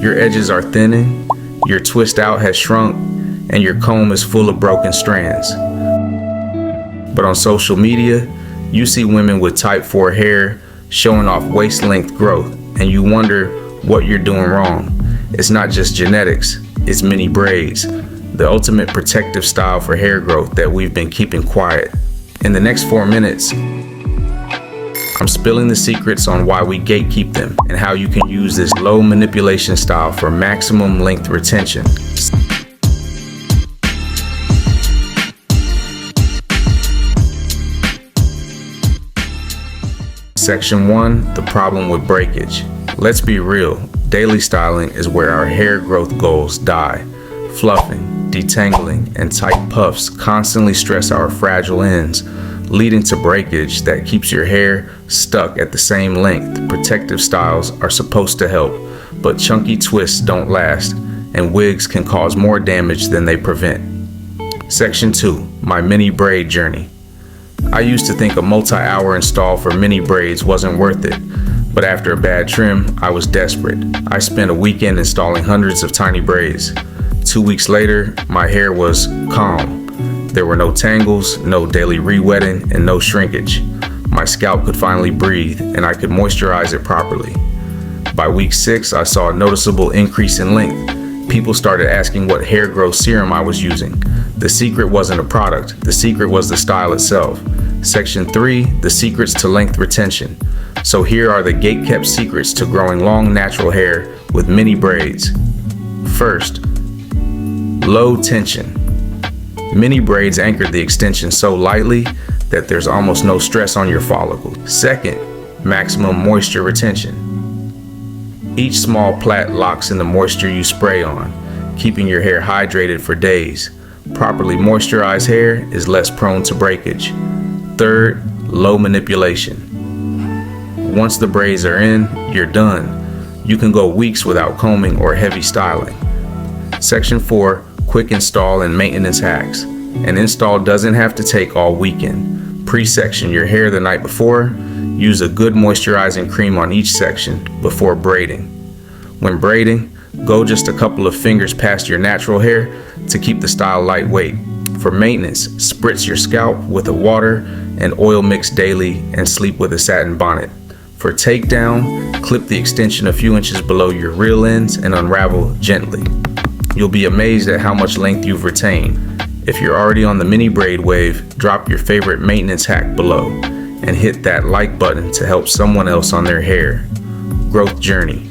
Your edges are thinning, your twist out has shrunk, and your comb is full of broken strands. But on social media, you see women with type 4 hair showing off waist length growth, and you wonder what you're doing wrong. It's not just genetics, it's mini braids, the ultimate protective style for hair growth that we've been keeping quiet. In the next 4 minutes, I'm spilling the secrets on why we gatekeep them and how you can use this low manipulation style for maximum length retention. Section 1, the problem with breakage. Let's be real, daily styling is where our hair growth goals die. Fluffing, detangling, and tight puffs constantly stress our fragile ends, leading to breakage that keeps your hair stuck at the same length. Protective styles are supposed to help, but chunky twists don't last, and wigs can cause more damage than they prevent. Section 2, my mini braid journey. I used to think a multi-hour install for mini braids wasn't worth it, but after a bad trim, I was desperate. I spent a weekend installing hundreds of tiny braids. 2 weeks later, my hair was calm. There were no tangles, no daily re-wetting, and no shrinkage. My scalp could finally breathe, and I could moisturize it properly. By week 6, I saw a noticeable increase in length. People started asking what hair growth serum I was using. The secret wasn't a product, the secret was the style itself. Section 3, the secrets to length retention. So here are the gate-kept secrets to growing long natural hair with mini braids. First, low tension. Mini braids anchor the extension so lightly that there's almost no stress on your follicle. Second, maximum moisture retention. Each small plait locks in the moisture you spray on, keeping your hair hydrated for days. Properly moisturized hair is less prone to breakage. Third, low manipulation. Once the braids are in, you're done. You can go weeks without combing or heavy styling. Section 4, quick install and maintenance hacks. An install doesn't have to take all weekend. Pre-section your hair the night before. Use a good moisturizing cream on each section before braiding. When braiding, go just a couple of fingers past your natural hair to keep the style lightweight. For maintenance, spritz your scalp with a water and oil mix daily and sleep with a satin bonnet. For takedown, clip the extension a few inches below your real ends and unravel gently. You'll be amazed at how much length you've retained. If you're already on the mini braid wave, drop your favorite maintenance hack below and hit that like button to help someone else on their hair growth journey.